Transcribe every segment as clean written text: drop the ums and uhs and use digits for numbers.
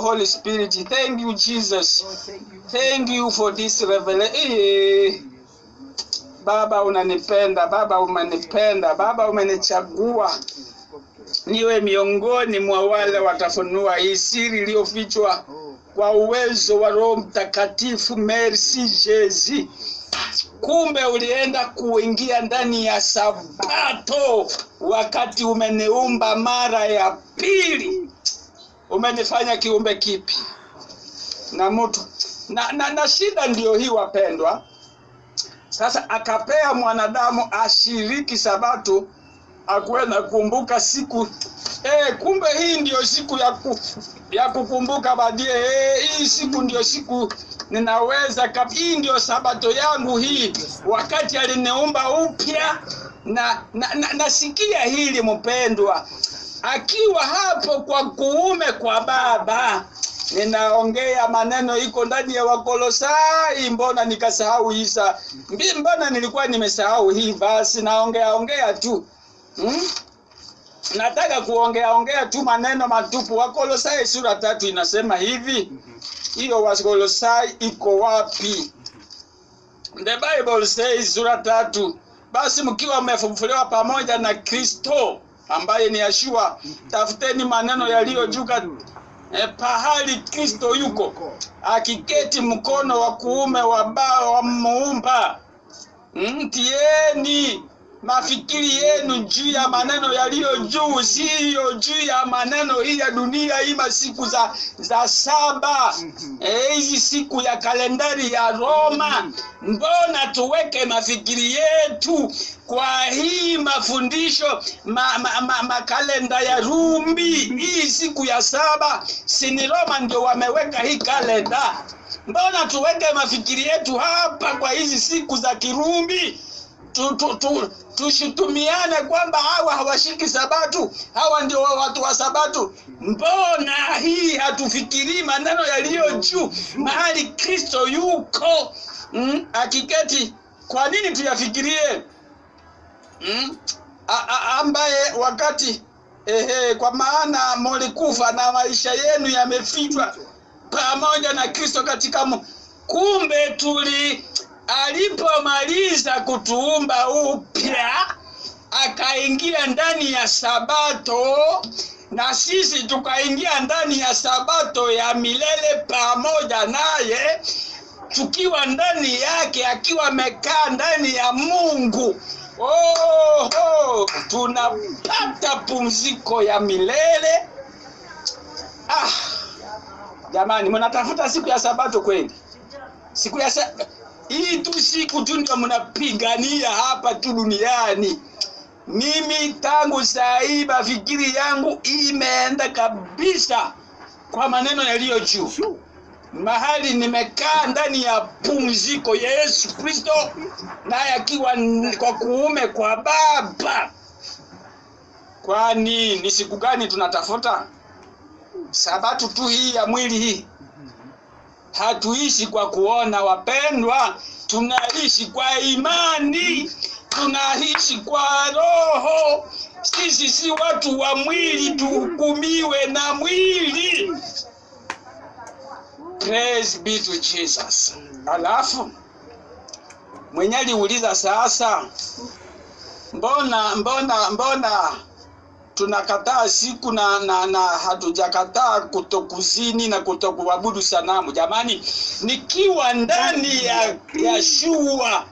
Holy Spirit. Thank you, Jesus. Thank you for this revelation. Baba unanipenda, Baba umenipenda, Baba umenichagua niwe miongoni mwa wale watafunua hii siri iliyofichwa kwa uwezo wa Roho Mtakatifu. Merci Jesus. Kumbe ulienda kuingia ndani ya Sabato wakati umeniumba mara ya pili. Umenifanya kiumbe kipi na mtu na shida ndio hii wapendwa. Sasa akapea mwanadamu ashiriki Sabato, akuwe na kumbuka siku. Kumbe hii ndio siku ya kukumbuka baadaye. Hii siku ndio siku ninaweza hii ndio Sabato yangu hii, wakati aliniumba upya. Nasikia hili mpendwa, akiwa hapo kwa kuume kwa Baba. Ninaongea maneno iko ndani ya Wakolosai. Mbona nikasahau Isa? Mbona nilikuwa nimesahau hii? Basi naongea tu. Nataka kuongea tu maneno matupu. Wakolosai sura 3 inasema hivi. Hiyo Wakolosai iko wapi? The Bible says sura 3, basi mkiwa mmefufuliwa pamoja na Kristo ambaye ni Yeshua, tafuteni maneno yaliyo juu pahali Kristo yuko akiketi mkono wa kuume wa Muumba. Tieni mafikiri yenu juu ya maneno yaliyo juu, sio juu ya maneno hii ya dunia, hii masiku za saba. Hizi siku ya kalendari ya Roma. Mbona tuweke mafikiri yetu kwa hii mafundisho makalenda ya Rumi? Hii siku ya saba, si ni Roma ndio wameweka hii kalenda? Mbona tuweke mafikiri yetu hapa kwa hizi siku za Kirumi? Tushutumiane kwamba hawa hawashiki Sabato, hawa ndio watu wa Sabato. Mbona hii hatufikiri maneno yaliyo juu, mahali Kristo yuko akiketi? Kwa nini tuyafikirie ambaye wakati kwa maana mlikufa na maisha yenu yamefichwa pamoja na Kristo katika Kumbe alipomaliza kutuumba upya, akaingia ndani ya Sabato, na sisi tukaingia ndani ya Sabato ya milele pamoja naye, tukiwa ndani yake, akiwa amekaa ndani ya Mungu. Tunapata pumziko ya milele. Jamani, mnatafuta siku ya Sabato kweli? Siku ya hii tu siku tu ndio mnapigania hapa tu duniani. Mimi tangu saa hii mafikiri yangu imeenda kabisa kwa maneno yaliyo juu, mahali nimekaa ndani ya pumziko ya Yesu Kristo, naye akiwa kwa kuume kwa Baba. Kwani ni siku gani tunatafuta? Sabato tu hii ya mwili hii. Hatuishi kwa kuona wapendwa, tunaishi kwa imani, tunaishi kwa Roho. Sisi si watu wa mwili tuhukumiwe na mwili. Praise be to Jesus. Alafu mwenye aliuliza sasa, mbona tunakataa siku na hatujakataa kutokuzini na kutokuabudu sanamu? Jamani, nikiwa ndani ya Yeshua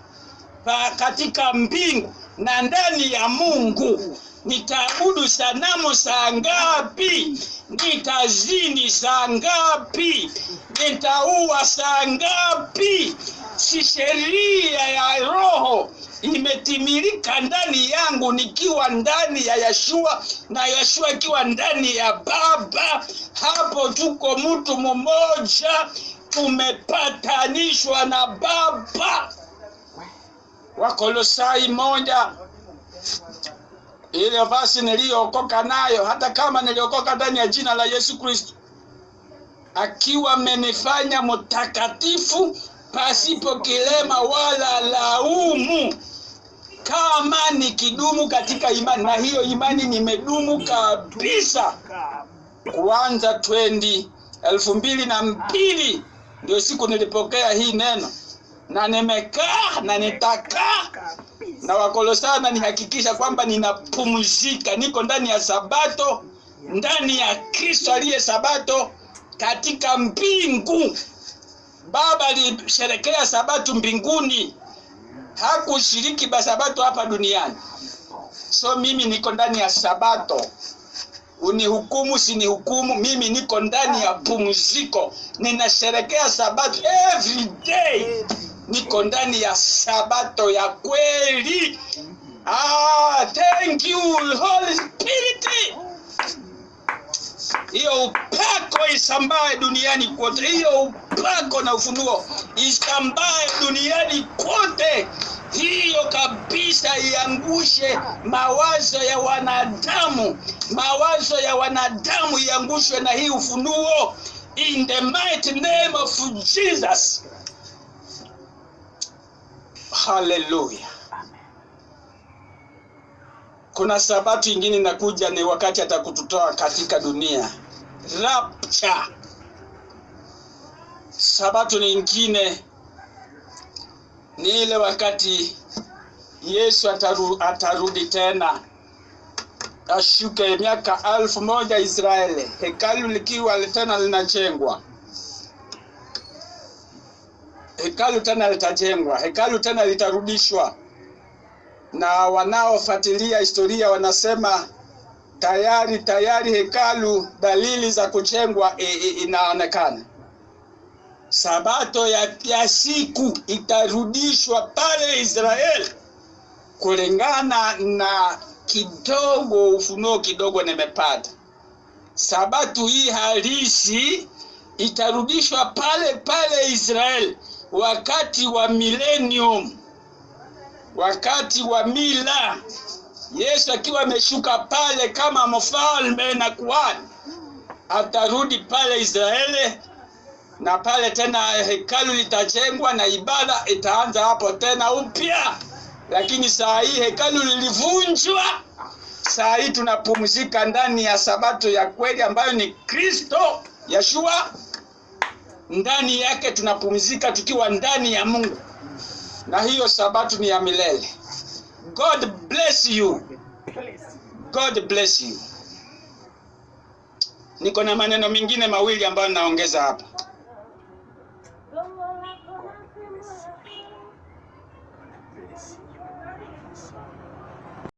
katika mbingu na ndani ya Mungu, nitaabudu sanamu saa ngapi? Nitazini saa ngapi? Nitaua saa ngapi? Si sheria ya Roho imetimilika ndani yangu nikiwa ndani ya Yeshua na Yeshua ikiwa ndani ya Baba? Hapo tuko mtu mmoja, tumepatanishwa na Baba. Wakolosai 1, ile basi niliokoka nayo, hata kama niliokoka ndani ya jina la Yesu Kristo, akiwa amenifanya mtakatifu pasipo kilema wala laumu, kama nikidumu katika imani. Na hiyo imani nimedumu kabisa. Kuanza 20 2002 ndio siku nilipokea hii neno, na nimekaa na nitakaa na Wakolosai, nihakikisha kwamba ninapumzika, niko ndani ya Sabato, ndani ya Kristo aliye Sabato katika mbingu. Baba alisherekea Sabato mbinguni, hakushiriki Sabato hapa duniani. So mimi niko ndani ya Sabato. Unihukumu sinihukumu, mimi niko ndani ya pumziko. Ninasherekea Sabato every day. Niko ndani ya Sabato ya kweli. Thank you Holy Spirit. Hiyo upako isambae duniani kote. Hiyo upako na ufunuo isambae duniani kote. Hiyo kabisa iangushe mawazo ya wanadamu. Mawazo ya wanadamu iangushwe na hii ufunuo. In the mighty name of Jesus. Hallelujah. Kuna Sabato ingine inakuja, ni wakati atakututoa katika dunia. Rapture. Sabato nyingine ni ile wakati Yesu atarudi tena, ashuke miaka 1000 Israeli, hekalu likiwa tena linajengwa. Hekalu tena litajengwa, hekalu tena litarudishwa. Na wanaofuatilia historia wanasema tayari hekalu, dalili za kujengwa inaonekana. Sabato ya siku itarudishwa pale Israeli, kulingana na kidogo ufunuo kidogo nimepata. Sabato hii halisi itarudishwa pale Israeli wakati wa millennium, wakati wa mila. Yesu akiwa ameshuka pale kama mfalme na kuhani, atarudi pale Israeli, na pale tena hekalu litajengwa na ibada itaanza hapo tena upya. Lakini saa hii hekalu lilivunjwa. Saa hii tunapumzika ndani ya Sabato ya kweli ambayo ni Kristo Yeshua. Ndani yake tunapumzika tukiwa ndani ya Mungu. Na hiyo Sabato ni ya milele. God bless you. God bless you. Niko na maneno mengine mawili ambayo naongeza hapa.